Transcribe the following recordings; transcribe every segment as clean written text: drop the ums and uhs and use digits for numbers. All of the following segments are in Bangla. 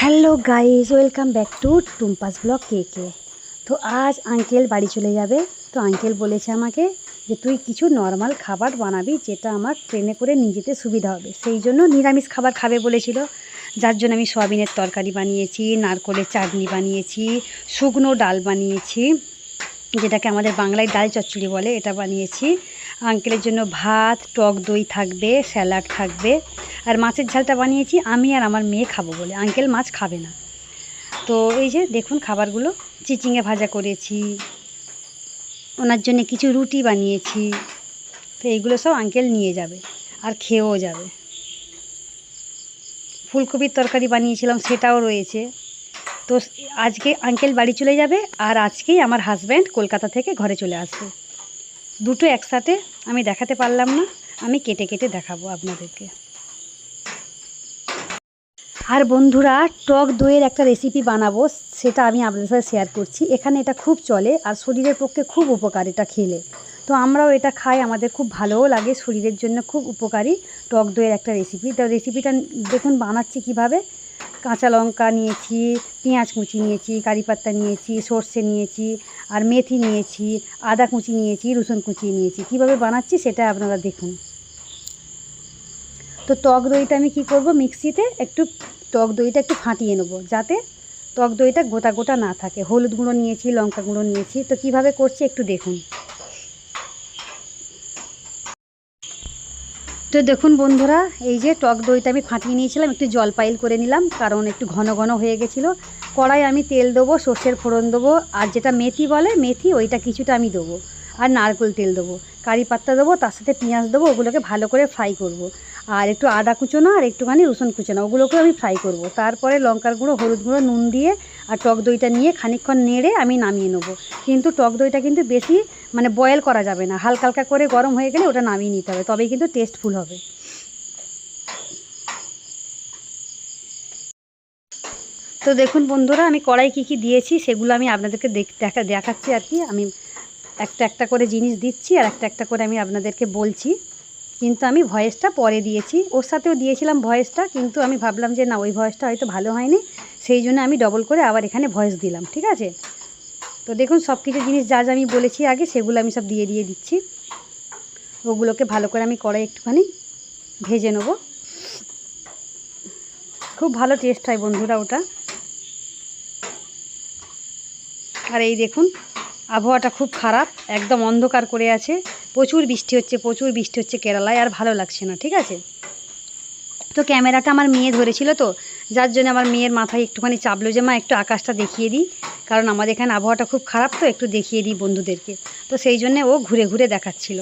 Hello guys, welcome back to Tumpa's blog কে। তো আজ আঙ্কেল বাড়ি চলে যাবে। তো আঙ্কেল বলেছে আমাকে যে তুই কিছু নর্মাল খাবার বানাবি যেটা আমার ট্রেনে করে নিয়ে যেতে সুবিধা হবে। সেই জন্য নিরামিষ খাবার খাবে বলেছিল, যার জন্য আমি সয়াবিনের তরকারি বানিয়েছি, নারকোলের চাটনি বানিয়েছি, শুকনো ডাল বানিয়েছি, যেটাকে আমাদের বাংলায় ডাল চচ্চড়ি বলে, এটা বানিয়েছি। আঙ্কেলের জন্য ভাত, টক দই থাকবে, স্যালাড থাকবে, আর মাছের ঝালটা বানিয়েছি আমি আর আমার মেয়ে খাবো বলে। আঙ্কেল মাছ খাবে না। তো এই যে দেখুন খাবারগুলো, চিচিঙে ভাজা করেছি, ওনার জন্য কিছু রুটি বানিয়েছি। তো এইগুলো সব আঙ্কেল নিয়ে যাবে আর খেয়েও যাবে। ফুলকপির তরকারি বানিয়েছিলাম, সেটাও রয়েছে। তো আজকে আঙ্কেল বাড়ি চলে যাবে আর আজকেই আমার হাজব্যান্ড কলকাতা থেকে ঘরে চলে আসবে। দুটো একসাথে আমি দেখাতে পারলাম না, আমি কেটে কেটে দেখাবো আপনাদেরকে। আর বন্ধুরা, টক দইয়ের একটা রেসিপি বানাবো, সেটা আমি আপনাদের সাথে শেয়ার করছি। এখানে এটা খুব চলে আর শরীরের পক্ষে খুব উপকার এটা খেলে। তো আমরাও এটা খাই, আমাদের খুব ভালোও লাগে, শরীরের জন্য খুব উপকারী টক দইয়ের একটা রেসিপি। তো রেসিপিটা দেখুন বানাচ্ছি কিভাবে। কাঁচা লঙ্কা নিয়েছি, পেঁয়াজ কুচি নিয়েছি, কারি পাতা নিয়েছি, সর্ষে নিয়েছি, আর মেথি নিয়েছি, আদা কুচি নিয়েছি, রসুন কুচি নিয়েছি। কিভাবে বানাচ্ছি সেটা আপনারা দেখুন। তো টক দইটা আমি কি করব, মিক্সিতে একটু টক দইটা একটু ফাটিয়ে নেব, যাতে টক দইটা গোটা গোটা না থাকে। হলুদ গুঁড়ো নিয়েছি, লঙ্কা গুঁড়ো নিয়েছি। তো কিভাবে করছি একটু দেখুন। তো দেখুন বন্ধুরা, এই যে টক দইটা আমি ফাটিয়ে নিয়েছিলাম, একটু জল পাইল করে নিলাম, কারণ একটু ঘন ঘন হয়ে গেছিলো। কড়াই আমি তেল দেবো, সর্ষের ফোড়ন দেবো, আর যেটা মেথি বলে মেথি, ওইটা কিছুটা আমি দেবো, আর নারকেল তেল দেবো, কারি পাতা দেবো, তার সাথে পেঁয়াজ দেবো। ওগুলোকে ভালো করে ফ্রাই করব। আর একটু আদা কুচোনো আর একটুখানি রসুন কুচোনো, ওগুলোকেও আমি ফ্রাই করব। তারপরে লঙ্কার গুঁড়ো, হলুদ গুঁড়ো, নুন দিয়ে আর টক দইটা নিয়ে খানিকক্ষণ নেড়ে আমি নামিয়ে নেবো। কিন্তু টক দইটা কিন্তু বেশি বয়েল করা যাবে না, হালকা হালকা করে গরম হয়ে গেলে ওটা নামিয়ে নিতে হবে, তবেই কিন্তু টেস্টফুল হবে। তো দেখুন বন্ধুরা, আমি কড়াই কী কী দিয়েছি সেগুলো আমি আপনাদেরকে দেখাচ্ছি আর কি। আমি একটা একটা করে জিনিস দিচ্ছি আর একটা একটা করে আমি আপনাদেরকে বলছি। কিন্তু আমি ভয়েসটা পরে দিয়েছি, ওর সাথেও দিয়েছিলাম ভয়েসটা, কিন্তু আমি ভাবলাম যে না, ওই ভয়েসটা হয়তো ভালো হয়নি, সেই জন্য আমি ডবল করে আবার এখানে ভয়েস দিলাম, ঠিক আছে। তো দেখুন সব কিছু জিনিস যা যা আমি বলেছি আগে, সেগুলো আমি সব দিয়ে দিচ্ছি। ওগুলোকে ভালো করে আমি কড়াই একটুখানি ভেজে নেব। খুব ভালো টেস্ট হয় বন্ধুরা ওটা। আর এই দেখুন আবহাওয়াটা খুব খারাপ, একদম অন্ধকার করে আছে, প্রচুর বৃষ্টি হচ্ছে কেরালায়, আর ভালো লাগছে না, ঠিক আছে। তো ক্যামেরাটা আমার মেয়ে ধরেছিল, তো যার জন্য আমার মেয়ের মাথায় একটুখানি চাপলো যে মা একটু আকাশটা দেখিয়ে দিই, কারণ আমাদের এখানে আবহাওয়াটা খুব খারাপ, তো একটু দেখিয়ে দিই বন্ধুদেরকে। তো সেই জন্যে ও ঘুরে ঘুরে দেখাচ্ছিল।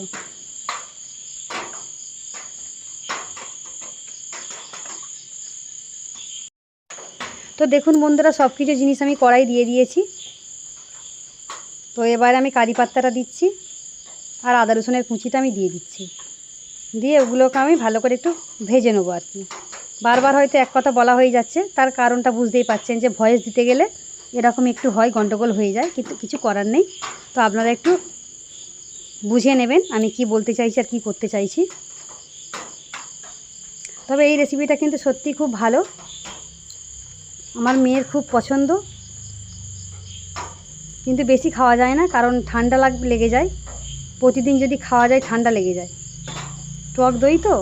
তো দেখুন বন্ধুরা, সব কিছু জিনিস আমি কড়াই দিয়ে দিয়েছি। তো এবার আমি কারি পাত্তাটা দিচ্ছি আর আদা রসুনের কুচিটা আমি দিয়ে দিচ্ছি, দিয়ে ওগুলোকে আমি ভালো করে একটু ভেজে নেবো আর কি। বারবার হয়তো এক কথা বলা হয়ে যাচ্ছে, তার কারণটা বুঝতেই পারছেন যে ভয়েস দিতে গেলে এরকম একটু হয়, গন্ডগোল হয়ে যায়, কিন্তু কিছু করার নেই। তো আপনারা একটু বুঝে নেবেন আমি কি বলতে চাইছি আর কি করতে চাইছি। তবে এই রেসিপিটা কিন্তু সত্যি খুব ভালো, আমার মেয়ের খুব পছন্দ, কিন্তু বেশি খাওয়া যায় না, কারণ ঠান্ডা লেগে যায়। প্রতিদিন যদি খাওয়া যায় ঠান্ডা লেগে যায়। টক দই তো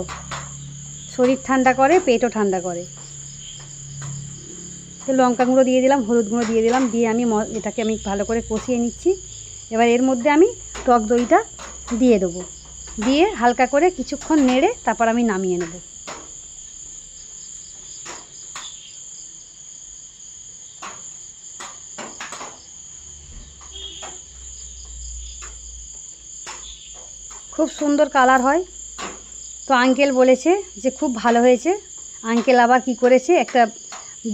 শরীর ঠান্ডা করে, পেটও ঠান্ডা করে। তো লঙ্কা গুঁড়ো দিয়ে দিলাম, হলুদ গুঁড়ো দিয়ে দিলাম, দিয়ে আমি এটাকে আমি ভালো করে কষিয়ে নিচ্ছি। এবার এর মধ্যে আমি টক দইটা দিয়ে দেবো, দিয়ে হালকা করে কিছুক্ষণ নেড়ে তারপর আমি নামিয়ে নেব। খুব সুন্দর কালার হয়। তো আঙ্কেল বলেছে যে খুব ভালো হয়েছে। আঙ্কেল আবার কি করেছে, একটা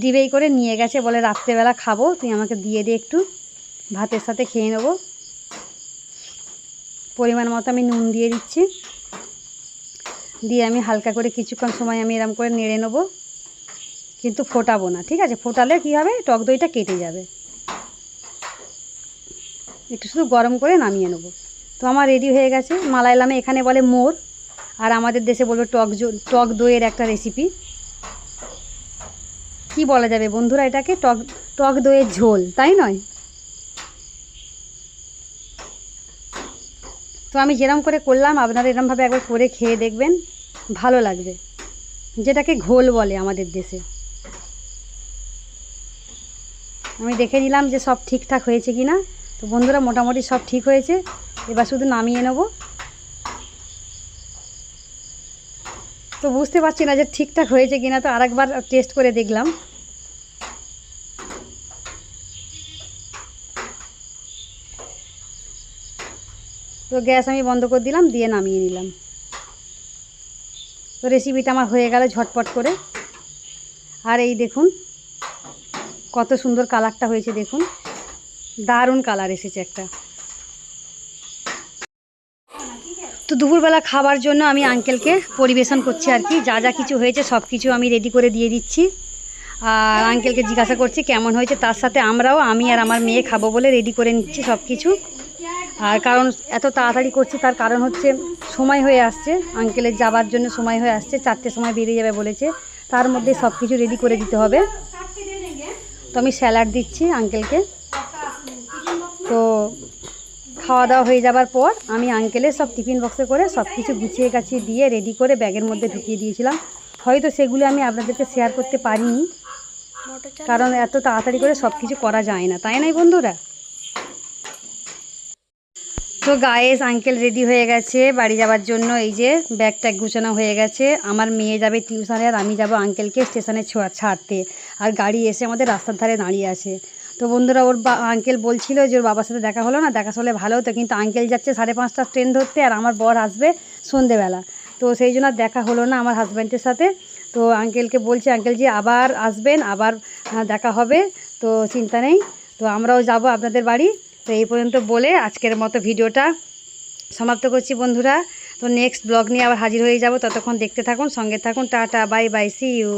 ডিবেই করে নিয়ে গেছে, বলে রাত্রেবেলা খাবো, তুই আমাকে দিয়ে দে, একটু ভাতের সাথে খেয়ে নেবো। পরিমাণ মতো আমি নুন দিয়ে দিচ্ছি, দিয়ে আমি হালকা করে কিছুক্ষণ সময় আমি এরম করে নেড়ে নেবো, কিন্তু ফোটাবো না, ঠিক আছে। ফোটালে কী হবে, টক দইটা কেটে যাবে। একটু শুধু গরম করে নামিয়ে নেবো। তো আমার রেডি হয়ে গেছে। মালায়ালামে এখানে বলে মোর, আর আমাদের দেশে বলবো টক দইয়ের একটা রেসিপি। কি বলা যাবে বন্ধুরা, এটাকে টক টক দইয়ের ঝোল, তাই নয়? তো আমি যেরকম করে করলাম আপনারা এরকমভাবে একবার করে খেয়ে দেখবেন, ভালো লাগবে। যেটাকে ঘোল বলে আমাদের দেশে। আমি দেখে নিলাম যে সব ঠিকঠাক হয়েছে কি না। তো বন্ধুরা মোটামুটি সব ঠিক হয়েছে, এবার শুধু নামিয়ে নেব। তো বুঝতে পারছি না যে ঠিকঠাক হয়েছে কি না, তো আরেকবার টেস্ট করে দেখলাম। তো গ্যাস আমি বন্ধ করে দিলাম, দিয়ে নামিয়ে নিলাম। তো রেসিপিটা আমার হয়ে গেল ঝটপট করে। আর এই দেখুন কত সুন্দর কালারটা হয়েছে, দেখুন দারুণ কালার এসেছে একটা। তো দুপুরবেলা খাবার জন্য আমি আঙ্কেলকে পরিবেশন করছি আর কি। যা যা কিছু হয়েছে সব কিছু আমি রেডি করে দিয়ে দিচ্ছি, আর আঙ্কেলকে জিজ্ঞাসা করছি কেমন হয়েছে। তার সাথে আমি আর আমার মেয়ে খাবো বলে রেডি করে নিচ্ছি সব কিছু। আর কারণ এত তাড়াতাড়ি করছি তার কারণ হচ্ছে সময় হয়ে আসছে, আঙ্কেলের যাবার জন্য সময় হয়ে আসছে, 4টের সময় বেরিয়ে যাবে বলেছে, তার মধ্যে সব কিছু রেডি করে দিতে হবে। তো আমি স্যালাড দিচ্ছি আঙ্কেলকে। তো খাওয়া দাওয়া হয়ে যাবার পর আমি আঙ্কেলের সব টিফিন বক্সে করে সব কিছু গুছিয়ে গাছিয়ে দিয়ে রেডি করে ব্যাগের মধ্যে ঢুকিয়ে দিয়েছিলাম। হয়তো সেগুলো আমি আপনাদেরকে শেয়ার করতে পারিনি, কারণ এত তাড়াতাড়ি করে সব কিছু করা যায় না, তাই নয় বন্ধুরা? তো গায়েস আঙ্কেল রেডি হয়ে গেছে বাড়ি যাওয়ার জন্য। এই যে ব্যাগটা গুছানো হয়ে গেছে। আমার মেয়ে যাবে টিউশনে আর আমি যাব আঙ্কেলকে স্টেশনে ছাড়তে। আর গাড়ি এসে আমাদের রাস্তার ধারে দাঁড়িয়ে আছে। তো বন্ধুরা আঙ্কেল বলছিল যে ওর বাবার সাথে দেখা হলো না, দেখা হলে ভালো হতো, কিন্তু আঙ্কেল যাচ্ছে 5:30টার ট্রেন ধরতে আর আমার বর আসবে সন্ধেবেলা। তো সেই জন্য দেখা হলো না আমার হাজব্যান্ডের সাথে। তো আঙ্কেলকে বলছি আঙ্কেল জি আবার আসবেন, আবার দেখা হবে, তো চিন্তা নেই। তো আমরাও যাব আপনাদের বাড়ি। তো এই পর্যন্ত বলে আজকের মতো ভিডিওটা সমাপ্ত করছি বন্ধুরা। তো নেক্সট ব্লগ নিয়ে আবার হাজির হয়ে যাব, ততক্ষণ দেখতে থাকুন, সঙ্গে থাকুন। Tata, bye bye, see you.